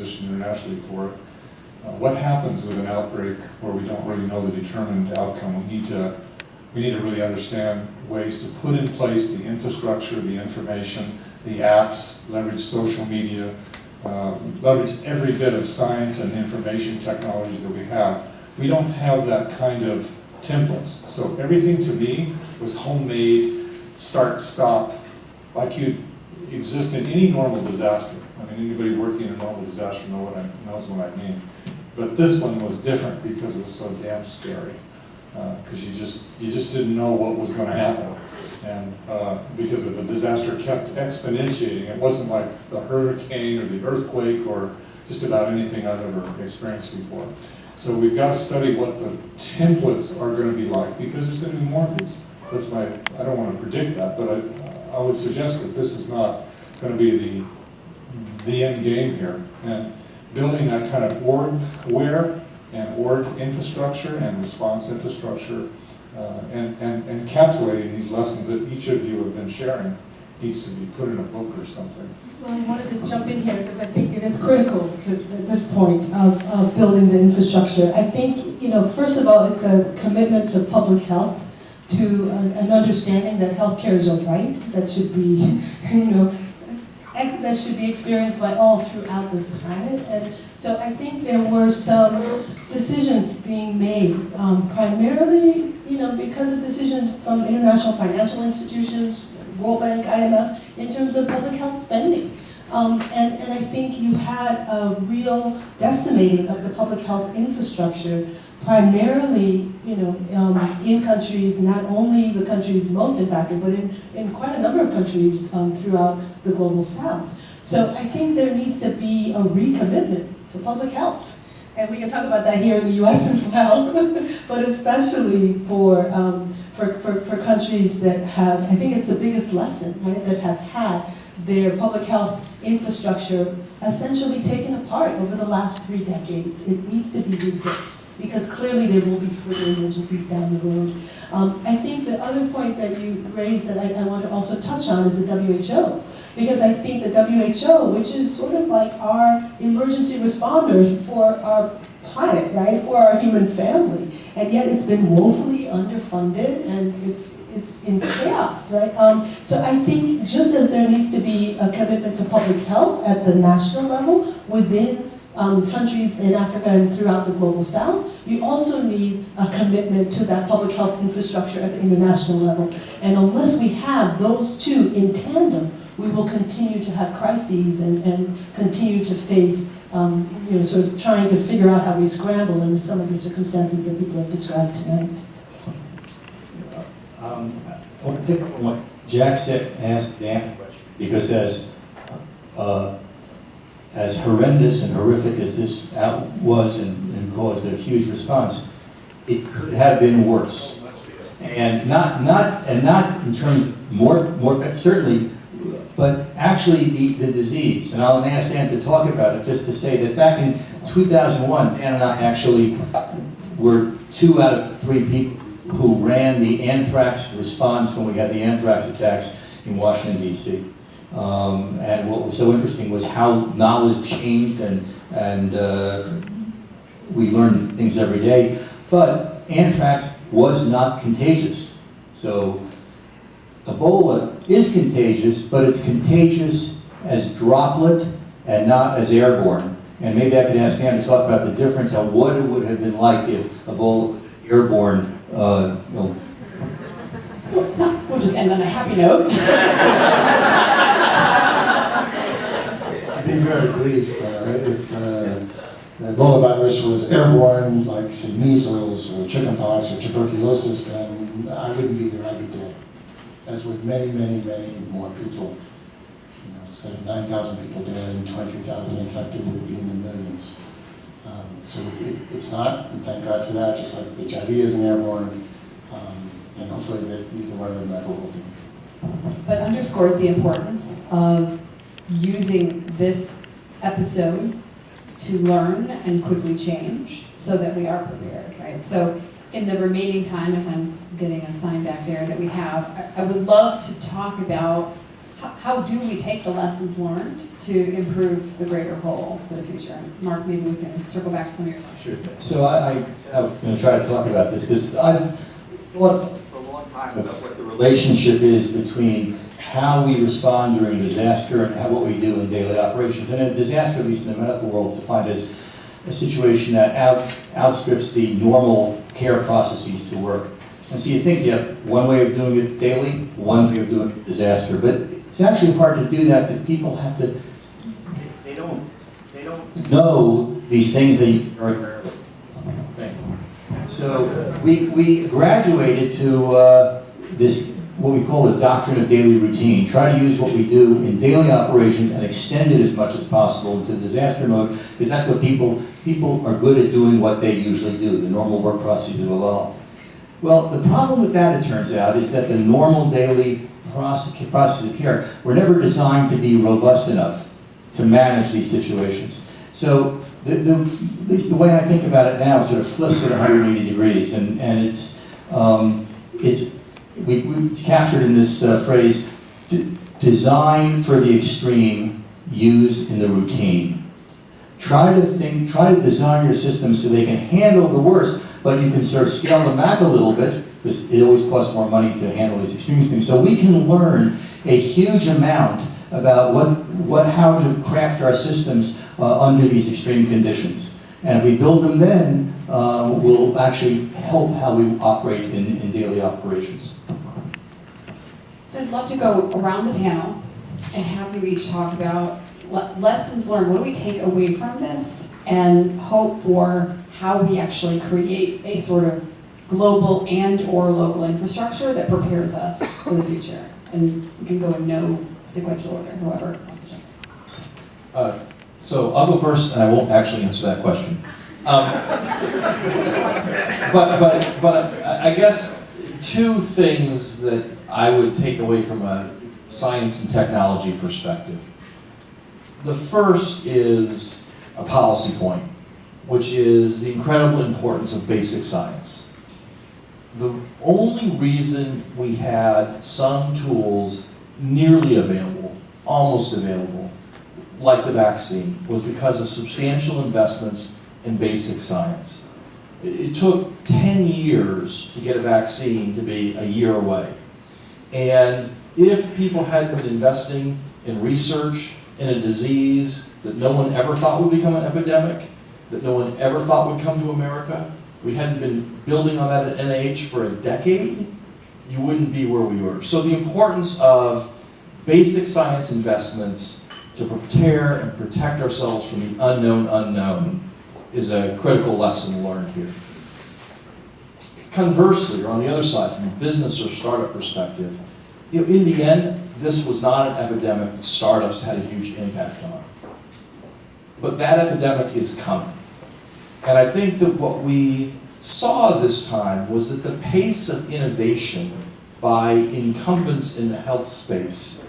position internationally for it. What happens with an outbreak where we don't really know the determined outcome? We need to really understand ways to put in place the infrastructure, the information, the apps, leverage social media, leverage every bit of science and information technology that we have. We don't have that kind of templates. So everything to me was homemade, start, stop, like you'd exist in any normal disaster. I mean, anybody working in a normal disaster knows what I mean. But this one was different because it was so damn scary. Because you just didn't know what was going to happen. And because of the disaster kept exponentiating. It wasn't like the hurricane or the earthquake or just about anything I've ever experienced before. So we've got to study what the templates are going to be like, because there's going to be more of these. I don't want to predict that, but I would suggest that this is not going to be the end game here. And building that kind of org-aware and org infrastructure and response infrastructure, and encapsulating these lessons that each of you have been sharing needs to be put in a book or something. Well, I wanted to jump in here because I think it is critical to this point of building the infrastructure. I think, first of all, it's a commitment to public health, to an understanding that healthcare is a right that should be, that should be experienced by all throughout this planet. And so I think there were some decisions being made, primarily, because of decisions from international financial institutions, World Bank, IMF, in terms of public health spending. And I think you had a real decimating of the public health infrastructure, primarily, in countries, not only the countries most impacted, but in quite a number of countries throughout the global south. So I think there needs to be a recommitment to public health. And we can talk about that here in the US as well, but especially for countries that have, I think it's the biggest lesson, right, that have had their public health infrastructure essentially taken apart over the last 3 decades. It needs to be rebuilt, because clearly there will be further emergencies down the road. I think the other point that you raised that I want to also touch on is the WHO. Because I think the WHO, which is sort of like our emergency responders for our planet, right, for our human family, and yet it's been woefully underfunded and it's in chaos, right? So I think just as there needs to be a commitment to public health at the national level within countries in Africa and throughout the global south, you also need a commitment to that public health infrastructure at the international level. And unless we have those two in tandem, we will continue to have crises and continue to face, sort of trying to figure out how we scramble in some of the circumstances that people have described tonight. I want to pick up on what Jack said and ask Dan a question, because as horrendous and horrific as this was and caused a huge response, it could have been worse. And not in terms of more certainly, but actually the disease. And I'll ask Dan to talk about it, just to say that back in 2001, Dan and I actually were 2 out of 3 people who ran the anthrax response when we had the anthrax attacks in Washington, D.C. And what was so interesting was how knowledge changed, and we learned things every day. But anthrax was not contagious. So Ebola is contagious, but it's contagious as droplet and not as airborne. And maybe I could ask Dan to talk about the difference on what it would have been like if Ebola was airborne. We'll just end on a happy note. To be very brief, if the Ebola virus was airborne, like say measles or chickenpox or tuberculosis, then I wouldn't be here, I'd be dead. As with many, many, many more people. Instead of 9,000 people dead and 23,000 infected, it would be in the millions. So it's not, and thank God for that, just like HIV isn't airborne, and hopefully that neither one of them ever will be. But underscores the importance of using this episode to learn and quickly change so that we are prepared, right? So in the remaining time, as I'm getting a sign back there that we have, I would love to talk about how do we take the lessons learned to improve the greater whole for the future? And Mark, maybe we can circle back to some of your questions. Sure. So I was going to try to talk about this because I've thought for a long time about what the relationship is between how we respond during a disaster and what we do in daily operations. And a disaster, at least in the medical world, is defined as a situation that outstrips the normal care processes to work. And so you think you have one way of doing it daily, one way of doing it disaster, but it's actually hard to do that. That people have to, they don't know these things that you are. So we graduated to this, what we call the doctrine of daily routine. Try to use what we do in daily operations and extend it as much as possible into disaster mode, because that's what people are good at doing what they usually do. The normal work processes have evolved. Well, the problem with that, it turns out, is that the normal daily process of care were never designed to be robust enough to manage these situations. So at least the way I think about it now sort of flips it 180 degrees, and it's captured in this phrase, design for the extreme, use in the routine. Try to design your system so they can handle the worst, but you can sort of scale them back a little bit, because it always costs more money to handle these extreme things. So we can learn a huge amount about how to craft our systems under these extreme conditions. And if we build them then, will actually help how we operate in daily operations. So I'd love to go around the panel and have you each talk about lessons learned. What do we take away from this, and hope for how we actually create a sort of global and/or local infrastructure that prepares us for the future? And we can go in no sequential order, whoever wants to jump. So I'll go first, and I won't actually answer that question. But I guess two things that I would take away from a science and technology perspective. The first is a policy point, which is the incredible importance of basic science. The only reason we had some tools nearly available, almost available, like the vaccine, was because of substantial investments in basic science. It took 10 years to get a vaccine to be a year away. And if people hadn't been investing in research in a disease that no one ever thought would become an epidemic, that no one ever thought would come to America, we hadn't been building on that at NIH for a decade, you wouldn't be where we were. So the importance of basic science investments to prepare and protect ourselves from the unknown is a critical lesson learned here. Conversely, or on the other side, from a business or startup perspective, in the end, this was not an epidemic that startups had a huge impact on. But that epidemic is coming. And I think that what we saw this time was that the pace of innovation by incumbents in the health space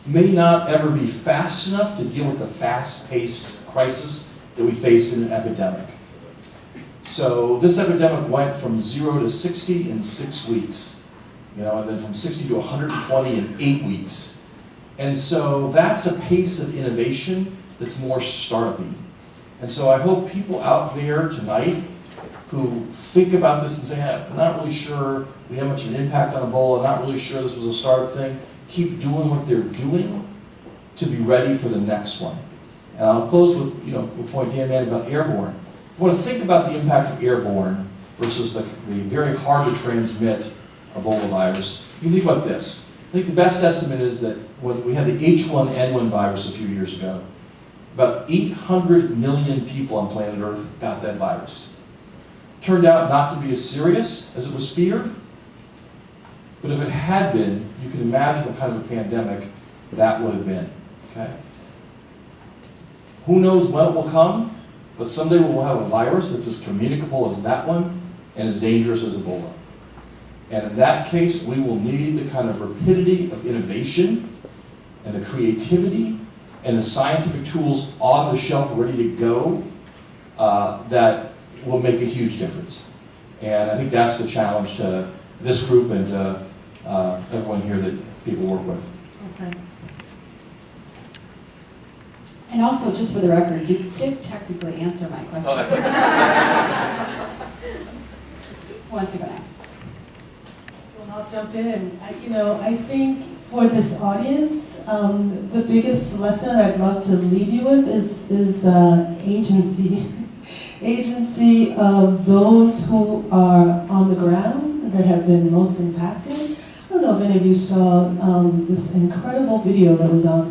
may not ever be fast enough to deal with the fast-paced crisis that we face in an epidemic. So this epidemic went from 0 to 60 in 6 weeks, and then from 60 to 120 in 8 weeks. And so that's a pace of innovation that's more startup-y. And so I hope people out there tonight who think about this and say, I'm not really sure we have much of an impact on Ebola, I'm not really sure this was a startup thing, keep doing what they're doing to be ready for the next one. And I'll close with, the point Dan made about airborne. If you want to think about the impact of airborne versus the very hard to transmit Ebola virus, you can think about this. I think the best estimate is that when we had the H1N1 virus a few years ago, about 800 million people on planet Earth got that virus. Turned out not to be as serious as it was feared, but if it had been, you can imagine what kind of a pandemic that would have been, okay? Who knows when it will come, but someday we'll have a virus that's as communicable as that one and as dangerous as Ebola. And in that case, we will need the kind of rapidity of innovation and the creativity and the scientific tools on the shelf ready to go that will make a huge difference. And I think that's the challenge to this group and to everyone here that people work with. Well said. And also, just for the record, you did technically answer my question. Who wants to go next? Well, I'll jump in. I think for this audience, the biggest lesson I'd love to leave you with is agency. Agency of those who are on the ground that have been most impacted. I don't know if any of you saw this incredible video that was on